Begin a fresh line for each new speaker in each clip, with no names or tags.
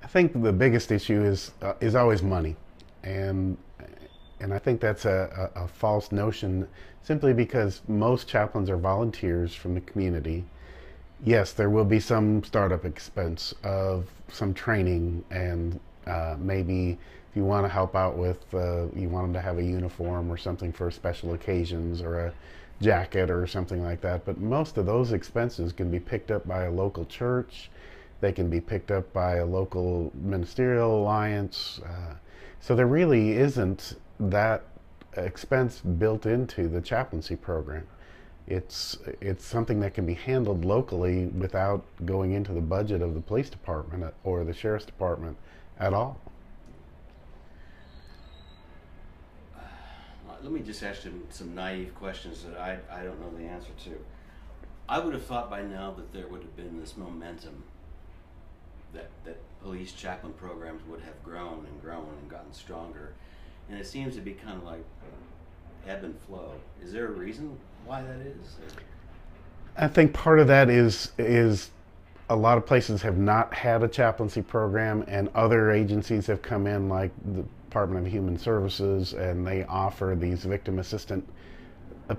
I think the biggest issue is always money, and and I think that's a false notion, simply because most chaplains are volunteers from the community. Yes, there will be some startup expense of some training, and maybe if you want to help out with, you want them to have a uniform or something for special occasions, or a jacket or something like that. But most of those expenses can be picked up by a local church. They can be picked up by a local ministerial alliance. So there really isn't that expense built into the chaplaincy program. It's something that can be handled locally without going into the budget of the police department or the sheriff's department at all.
Let me just ask you some naive questions that I don't know the answer to. I would have thought by now that there would have been this momentum that police chaplain programs would have grown and grown and gotten stronger. And it seems to be kind of like ebb and flow. Is there a reason why that is?
I think part of that is a lot of places have not had a chaplaincy program, and other agencies have come in, like the Department of Human Services, and they offer these victim assistant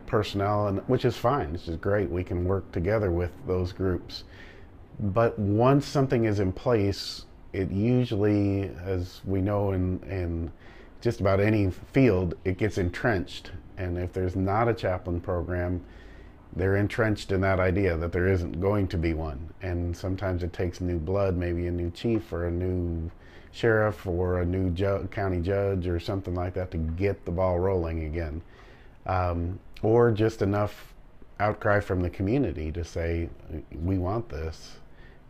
personnel, and which is fine. This is great. We can work together with those groups. But once something is in place, it usually, as we know in just about any field, it gets entrenched. And if there's not a chaplain program, they're entrenched in that idea that there isn't going to be one. And sometimes it takes new blood, maybe a new chief or a new sheriff or a new county judge or something like that, to get the ball rolling again. Or just enough outcry from the community to say, we want this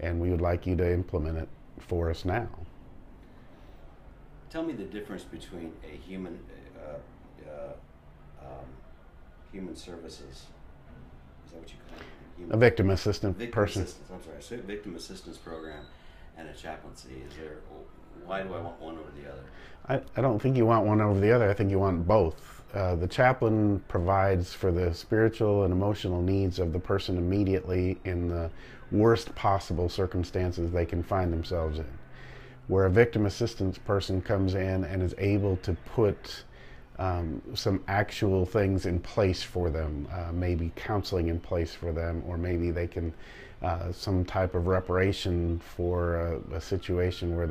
and we would like you to implement it for us now.
Tell me the difference between a human services. Is that what you call it?
A victim assistant
victim
person.
Assistance, I'm sorry. So victim assistance program and a chaplaincy. Why do I want one over the other?
I don't think you want one over the other. I think you want both. The chaplain provides for the spiritual and emotional needs of the person immediately in the worst possible circumstances they can find themselves in. Where a victim assistance person comes in and is able to put some actual things in place for them, maybe counseling in place for them, or maybe they can some type of reparation for a situation where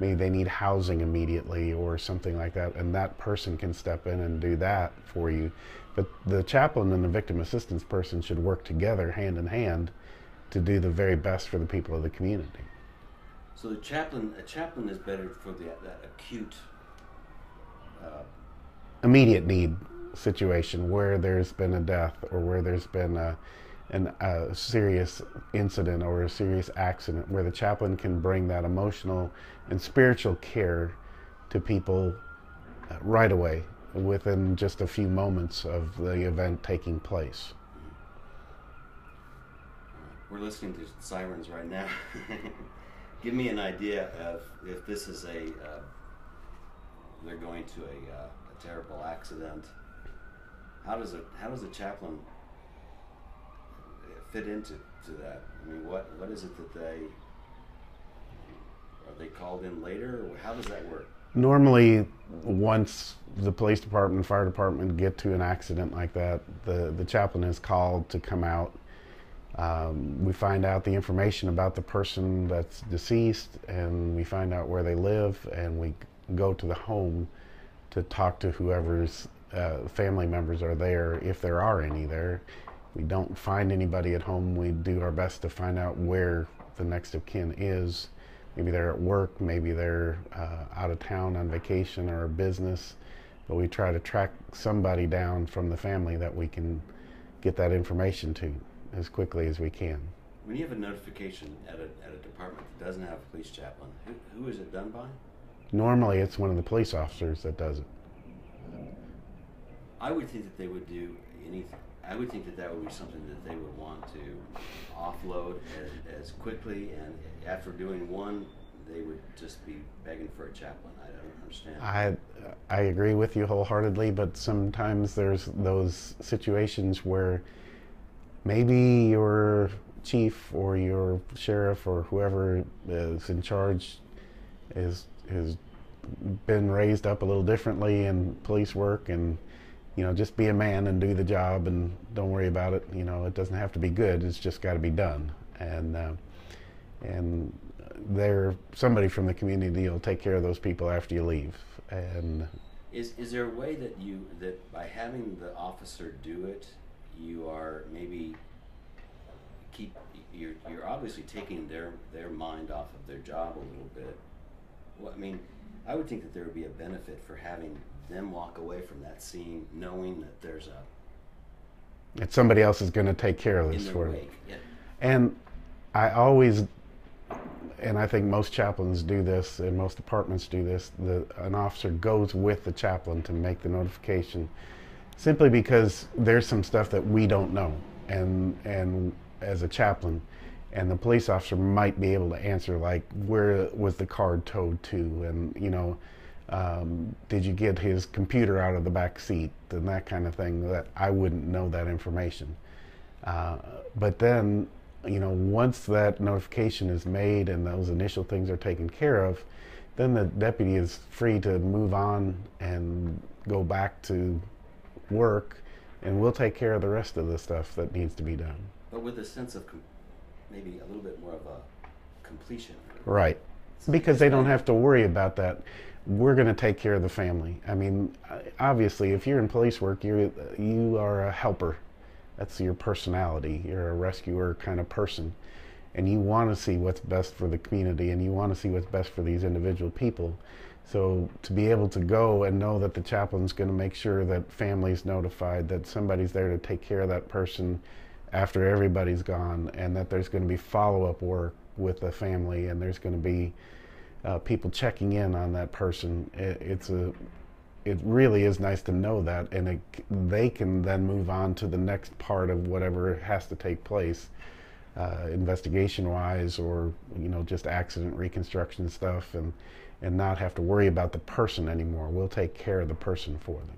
maybe they need housing immediately or something like that, and that person can step in and do that for you. But the chaplain and the victim assistance person should work together hand in hand to do the very best for the people of the community.
So a chaplain is better for that acute,
immediate need situation where there's been a death, or where there's been a serious incident or a serious accident, where the chaplain can bring that emotional and spiritual care to people right away, within just a few moments of the event taking place.
We're listening to sirens right now. Give me an idea of if this is they're going to a terrible accident. How does a chaplain fit into that? I mean, what is it that are they called in later, or how does that work?
Normally, once the police department and fire department get to an accident like that, the chaplain is called to come out. We find out the information about the person that's deceased, and we find out where they live, and we go to the home to talk to whoever's family members are there, if there are any there. We don't find anybody at home. We do our best to find out where the next of kin is. Maybe they're at work, maybe they're out of town on vacation or business, but we try to track somebody down from the family that we can get that information to as quickly as we can.
When you have a notification at a department that doesn't have a police chaplain, who is it done by?
Normally it's one of the police officers that does it.
I would think that they would do anything. I would think that would be something that they would want to offload as quickly, and after doing one, they would just be begging for a chaplain. I don't understand.
I agree with you wholeheartedly, but sometimes there's those situations where maybe your chief or your sheriff or whoever is in charge is been raised up a little differently in police work, and just be a man and do the job and don't worry about it. It doesn't have to be good, it's just got to be done. And there somebody from the community will take care of those people after you leave. And
is there a way that by having the officer do it, you are maybe you're obviously taking their mind off of their job a little bit? Well, I mean, I would think that there would be a benefit for having them walk away from that scene knowing that there's
that somebody else is going to take care of this for them.
Yeah.
And I always, and I think most chaplains do this, and most departments do this, an officer goes with the chaplain to make the notification, simply because there's some stuff that we don't know, and as a chaplain, and the police officer might be able to answer, like, where was the card towed to, and did you get his computer out of the back seat, and that kind of thing, that I wouldn't know that information. But then, once that notification is made and those initial things are taken care of, then the deputy is free to move on and go back to work, and we'll take care of the rest of the stuff that needs to be done.
But with a sense of maybe a little bit more of a completion.
Right. Because they don't have to worry about that. We're going to take care of the family. I mean, obviously, if you're in police work, you are a helper. That's your personality. You're a rescuer kind of person. And you want to see what's best for the community, and you want to see what's best for these individual people. So to be able to go and know that the chaplain's going to make sure that family's notified, that somebody's there to take care of that person after everybody's gone, and that there's going to be follow-up work with the family, and there's going to be people checking in on that person. It really is nice to know that, and they can then move on to the next part of whatever has to take place, investigation-wise, or just accident reconstruction stuff, and not have to worry about the person anymore. We'll take care of the person for them.